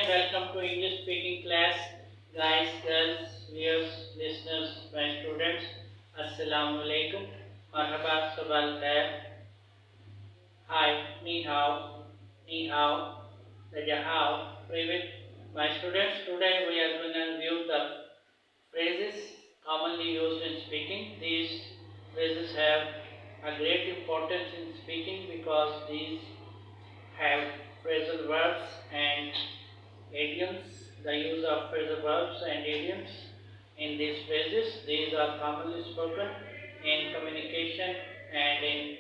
welcome to English speaking class. Guys, girls, viewers, listeners, my students, Assalamu alaikum. Marhaba, sabal khair. Hi, ni hao, daja hao, privet. My students, today we are going to review the phrases commonly used in speaking. These phrases have a great importance in speaking because these have phrasal verbs and idioms. The use of phrasal verbs and idioms in these phrases, these are commonly spoken in communication and in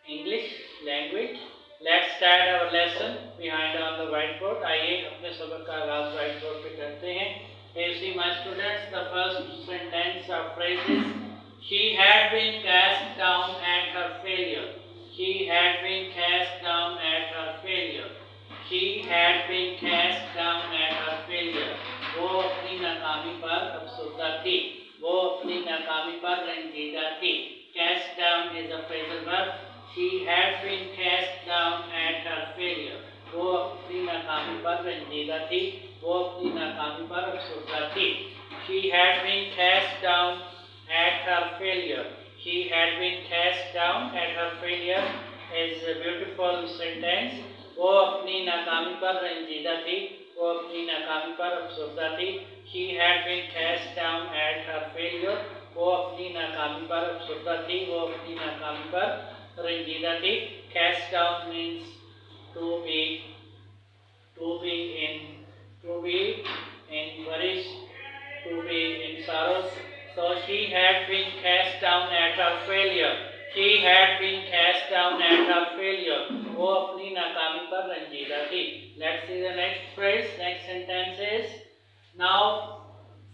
English language. Let's start our lesson behind on the whiteboard. आइए अपने सबक का आगाज whiteboard पे करते हैं. You see, my students, the first sentence of phrase is she had been cast down at her failure. She had been cast down at her failure. She had been cast down at her failure. वो अपनी नाकामी पर अफसरदा थी. वो अपनी नाकामी पर रंजीदा थी. Cast down is a phrasal verb. She had been cast down at her failure. वो अपनी नाकामी पर रंजीदा थी. वो अपनी नाकामी पर अफसरदा थी. She had been cast down at her failure. She had been cast down at her failure is a beautiful sentence. वो अपनी नाकामी पर रंजीदा थी. वो अपनी नाकामी पर अफसरदा थी. She had been cast down at her failure. वो अपनी नाकामी पर अफसरदा थी. वो अपनी नाकामी पर रंजीदा थी. Cast down means to be in worries, to be in sorrows. So she had been cast down at her failure. She had been cast down at her failure. वो अपनी नाकामी पर रंजीदा थी. Let's see the next phrase. Next sentence is now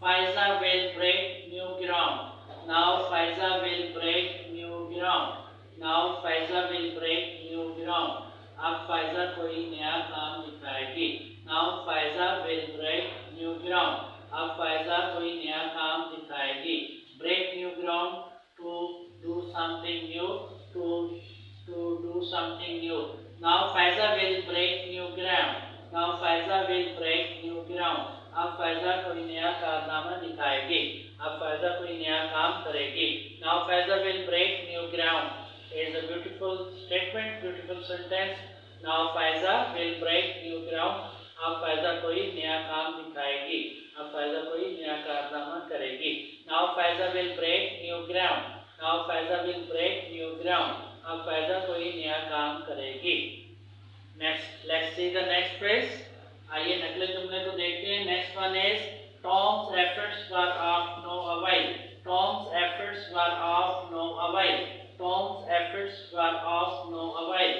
Faiza will break new ground. Now Faiza will break new ground. Now Faiza will break new ground. अब Pfizer कोई नया काम दिखाएगी. Now Faiza will break new ground. अब Pfizer कोई नया काम दिखाएगी. Break new ground, to do something new, to do something new. Now Faiza will break new ground. Now Faiza will break new ground. अब फाइजा कोई नया कारनामा दिखाएगी. अब फाइजा कोई नया काम करेगी. Now Faiza will break new ground is a beautiful statement, beautiful sentence. Now Faiza will break new ground. अब फाइजा कोई नया काम दिखाएगी. अब फाइजा कोई नया कारनामा करेगी. Now Faiza will break new ground. Now Faiza will break new ground. अब फाइजा कोई नया काम करेगी. Next, let's see the next phrase. आइए अगले जुमले को देखते हैं. Next one is Tom's efforts were of no avail. Tom's efforts were of no avail. Tom's efforts were of no avail.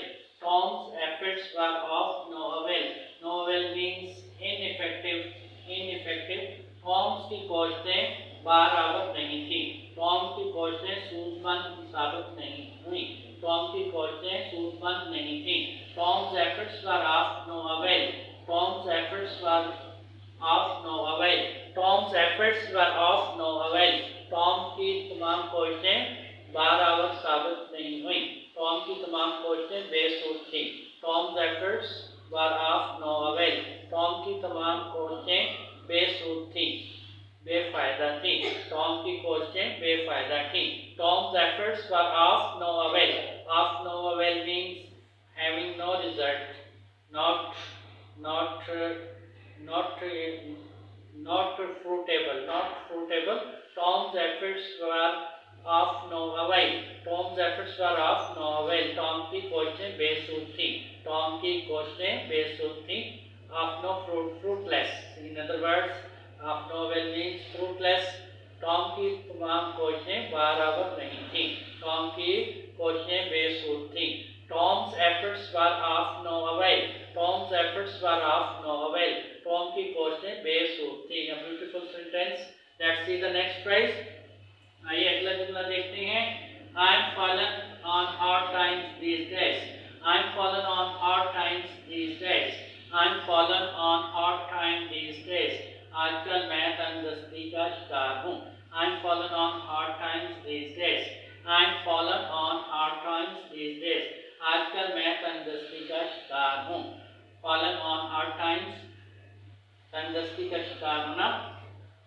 Tom's efforts were of no avail. No avail means ineffective. Ineffective. Tom's की कोशिशें बराबर नहीं थी. Tom की कोशिशें सूझबूझ साबित नहीं हुई. Tom की कोशिशें सूझबूझ नहीं थी. Tom's efforts were of no avail. Tom's efforts were of no avail. Tom's efforts were of no avail. Tom की तमाम कोशिशें बराबर साबित नहीं हुई. Tom की तमाम कोशिशें बेसुध थी. Tom's efforts were of no avail. Tom की तमाम कोशिशें बेसुध थी, बेफायदा थी. Tom की कोशिशें बेफायदा थी. Tom's efforts were of no avail. Of no avail means having no result, not fruitable. Tom's efforts were of no avail. Tom's efforts were of no avail. Tom की कोशिशें बेसुध थी. Tom की कोशिशें बेसुध थी. Of no fruitless. In other words, of no avail means fruitless. Tom की तमाम कोशिशें बराबर नहीं थी. Tom की कोशिशें बेसुध थी. Tom's efforts were of no avail. Tom's efforts were of no avail. Tom की कोशिशें बेसुध थी. A beautiful sentence. Let's see the next phrase. आइए अगला जुमला देखते हैं. I'm fallen on hard times these days. I'm fallen on hard times these days. I'm fallen on hard times these days. आजकल मैं तंगदस्ती का शिकार हूँ. I'm fallen on hard times these days. I'm fallen on hard times these days. आजकल मैं तंगदस्ती का शिकार हूँ. fallen on hard times, तंगदस्ती का शिकार होना.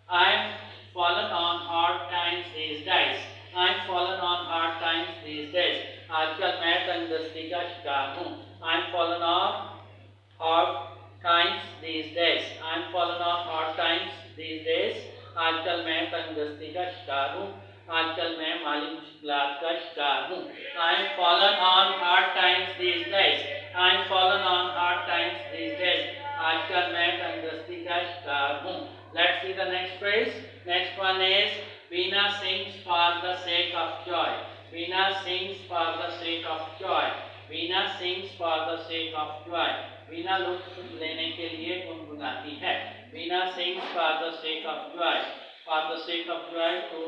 I'm fallen on hard times these days. I'm fallen on hard times these days. आजकल मैं तंगदस्ती का शिकार हूँ. I'm fallen on hard times these days. I'm fallen on hard times these days. आजकल मैं तंगदस्ती का शिकार हूँ. आजकल मैं माली मुश्किलात का शिकार हूँ. I'm fallen on hard times these days. I'm fallen on hard times these days. आजकल मैं तंगदस्ती का शिकार हूँ. Let's see the next phrase. Next one is Veena sings for the sake of joy. Veena sings for the sake of joy. Veena sings for the sake of joy. Veena लुत्फ लेने के लिए गुनगुनाती है. Veena sings for the sake of joy. For the sake of joy, to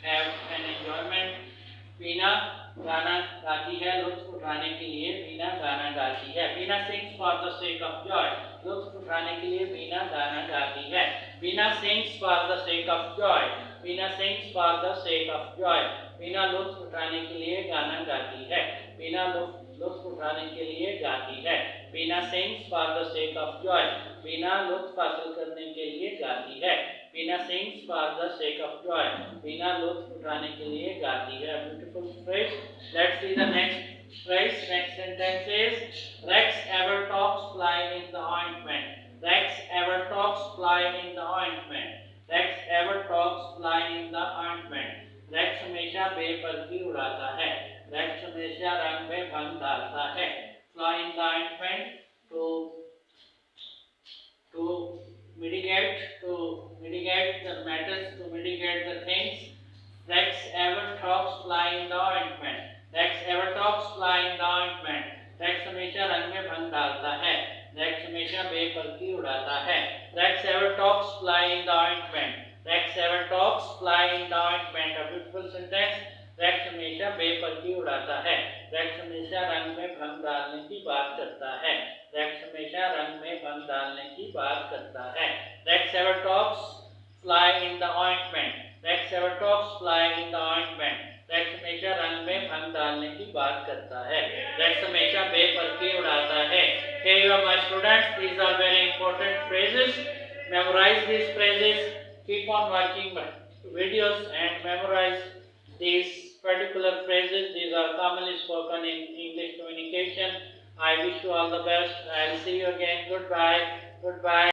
have an enjoyment. Veena गाना गाती है लुत्फ उठाने के लिए. Veena गाना गाती है. Veena sings for the sake of joy. लुत्फ उठाने के लिए Veena गाना गाती है. Veena sings for the sake of joy. Veena sings for the sake of joy. Veena लुत्फ उठाने के लिए गाना गाती है. Veena लुत्फ उठाने के लिए गाती है. Veena sings for the sake of joy. Veena लुत्फ हासिल करने के लिए गाती है. Veena sings for the sake of joy. Veena लुत्फ उठाने के लिए गाती है. Beautiful phrase. Let's see the next phrase. Next sentence is Rex ever talks fly in the ointment. Rex ever talks fly in the ointment. Rex ever talks fly in the ointment. Rex हमेशा बेपर्दी उड़ाता है. Rex हमेशा रंग में भंग डालता है. Fly in the ointment to mitigate the matters, to mitigate the things. Rex ever talks fly in the ointment. Rex ever talks fly in the ointment. Rex हमेशा रंग में भंग डालता है. Rex हमेशा बेपर्दी उड़ाता है. Rex ever talks fly in the ointment. Rex ever talks fly in the ointment. A beautiful sentence. Rex हमेशा बेपर्दी उड़ाता है. Rex हमेशा रंग में भंग डालने की बात करता है. Rex हमेशा रंग में भंग डालने की बात करता है. Rex ever talks fly in the ointment. Rex ever talks fly in the ointment. Rex हमेशा रंग में भंग डालने की बात करता है. Rex हमेशा बेपर्दी उड़ाता है. Hey, you are my students. These are very important phrases. Memorize these phrases. Keep on watching my videos and memorize these particular phrases. These are commonly spoken in English communication. I wish you all the best. I'll see you again. Goodbye. Goodbye.